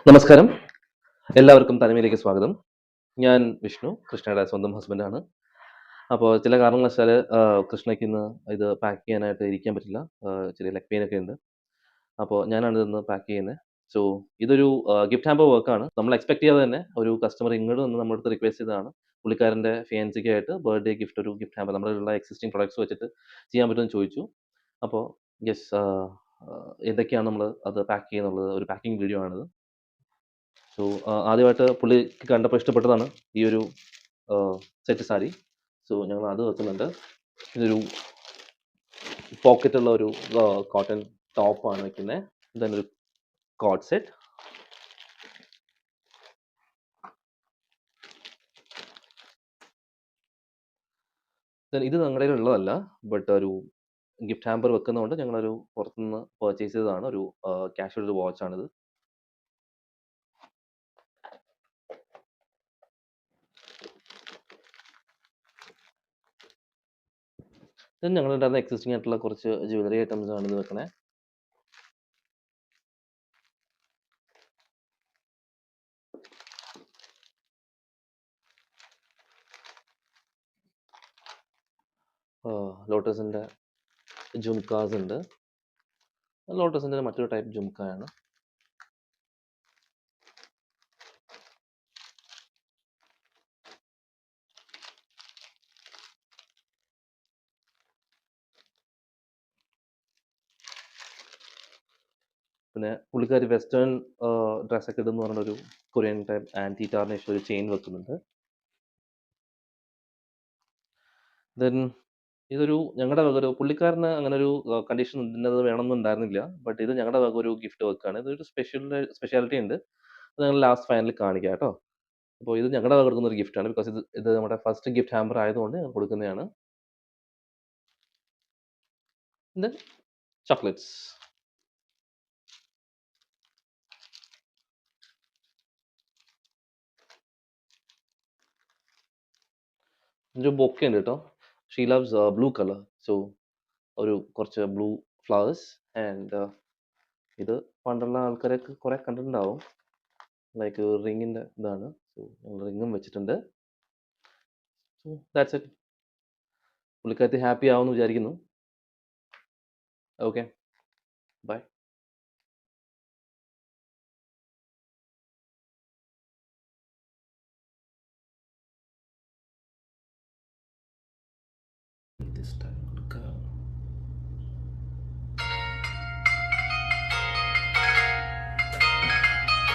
നമസ്കാരം. എല്ലാവർക്കും തനിമയിലേക്ക് സ്വാഗതം. ഞാൻ വിഷ്ണു, കൃഷ്ണയുടെ സ്വന്തം ഹസ്ബൻഡാണ്. അപ്പോൾ ചില കാരണവശാല് കൃഷ്ണയ്ക്ക് ഇന്ന് ഇത് പാക്ക് ചെയ്യാനായിട്ട് ഇരിക്കാൻ പറ്റില്ല. ചെറിയ ലെഗ് പെയിൻ ഒക്കെ ഉണ്ട്. അപ്പോൾ ഞാനാണ് ഇതൊന്ന് പാക്ക് ചെയ്യുന്നത്. സോ ഇതൊരു ഗിഫ്റ്റ് ഹാമ്പർ വർക്കാണ്. നമ്മൾ എക്സ്പെക്ട് ചെയ്യാതെ തന്നെ ഒരു കസ്റ്റമർ ഇങ്ങോട്ട് വന്ന് നമ്മുടെ അടുത്ത് റിക്വസ്റ്റ് ചെയ്തതാണ്. പുള്ളിക്കാരൻ്റെ ഫിയാൻസിക്കായിട്ട് ബർത്ത്ഡേ ഗിഫ്റ്റ് ഒരു ഗിഫ്റ്റ് ഹാമ്പർ നമ്മുടെ കയ്യിലുള്ള എക്സിസ്റ്റിംഗ് പ്രൊഡക്ട്സ് വെച്ചിട്ട് ചെയ്യാൻ പറ്റുമോ എന്ന് ചോദിച്ചു. അപ്പോൾ യെസ്, ഏതൊക്കെയാണ് നമ്മൾ അത് പാക്ക് ചെയ്യുന്നുള്ളത് ഒരു പാക്കിംഗ് വീഡിയോ ആണിത്. സോ ആദ്യമായിട്ട് പുള്ളിക്ക് കണ്ടപ്പോൾ ഇഷ്ടപ്പെട്ടതാണ് ഈ ഒരു സെറ്റ് സാരി. സോ ഞങ്ങൾ അത് വെക്കുന്നുണ്ട്. ഇതൊരു പോക്കറ്റുള്ള ഒരു കോട്ടൺ ടോപ്പാണ് വെക്കുന്നത്. ഇതൊരു കോട്ട് സെറ്റ്. ഇത് ഞങ്ങളുടെ ഉള്ളതല്ല, ബട്ട് ഒരു ഗിഫ്റ്റ് ഹാമ്പർ വെക്കുന്നതുകൊണ്ട് ഞങ്ങളൊരു പുറത്തുനിന്ന് പർച്ചേസ് ചെയ്തതാണ്. ഒരു ക്യാഷ് ഒരു വാച്ചാണിത്. ഇത് ഞങ്ങളുണ്ടായിരുന്ന എക്സിസ്റ്റിംഗ് ആയിട്ടുള്ള കുറച്ച് ജ്വല്ലറി ഐറ്റംസ് ആണ് ഇത് വെക്കണേ. ലോട്ടസിൻ്റെ ജുംകാസ് ഉണ്ട്. ലോട്ടസിൻ്റെ മറ്റൊരു ടൈപ്പ് ജുംക്കയാണ്. പിന്നെ പുള്ളിക്കാരി വെസ്റ്റേൺ ഡ്രസ്സൊക്കെ ഇടുന്ന പറഞ്ഞൊരു കൊറിയൻ ടൈപ്പ് ആൻറ്റി ടാർണിഷ് ഒരു ചെയിൻ വെക്കുന്നുണ്ട്. ദെൻ ഇതൊരു ഞങ്ങളുടെ വക ഒരു പുള്ളിക്കാരന് അങ്ങനെ ഒരു കണ്ടീഷൻ ഇന്നത് വേണമെന്നുണ്ടായിരുന്നില്ല. ബട്ട് ഇത് ഞങ്ങളുടെ വക ഒരു ഗിഫ്റ്റ് വർക്കാണ്. ഇതൊരു സ്പെഷ്യാലിറ്റി ഉണ്ട്. അത് ഞങ്ങൾ ലാസ്റ്റ് ഫൈനലിൽ കാണിക്കാം കേട്ടോ. അപ്പോൾ ഇത് ഞങ്ങളുടെ വക കൊടുക്കുന്ന ഒരു ഗിഫ്റ്റാണ്. ബിക്കോസ് ഇത് നമ്മുടെ ഫസ്റ്റ് ഗിഫ്റ്റ് ഹാമ്പർ ആയതുകൊണ്ട് ഞങ്ങൾ കൊടുക്കുന്നതാണ്. Then chocolates. ഒരു ബൊക്കെ ഉണ്ട് കേട്ടോ. She loves blue colour. So ഒരു കുറച്ച് ബ്ലൂ ഫ്ലവേഴ്സ് ആൻഡ് ഇത് പണ്ടുള്ള ആൾക്കാരൊക്കെ കുറെ കണ്ടിട്ടുണ്ടാവും. ലൈക്ക് റിങ്ങിൻ്റെ ഇതാണ്. സോ ഞങ്ങൾ റിങ്ങും വെച്ചിട്ടുണ്ട്. So that's it. പുള്ളിക്കാരത്തി ഹാപ്പി ആവുമെന്ന് വിചാരിക്കുന്നു. Okay, by. This time,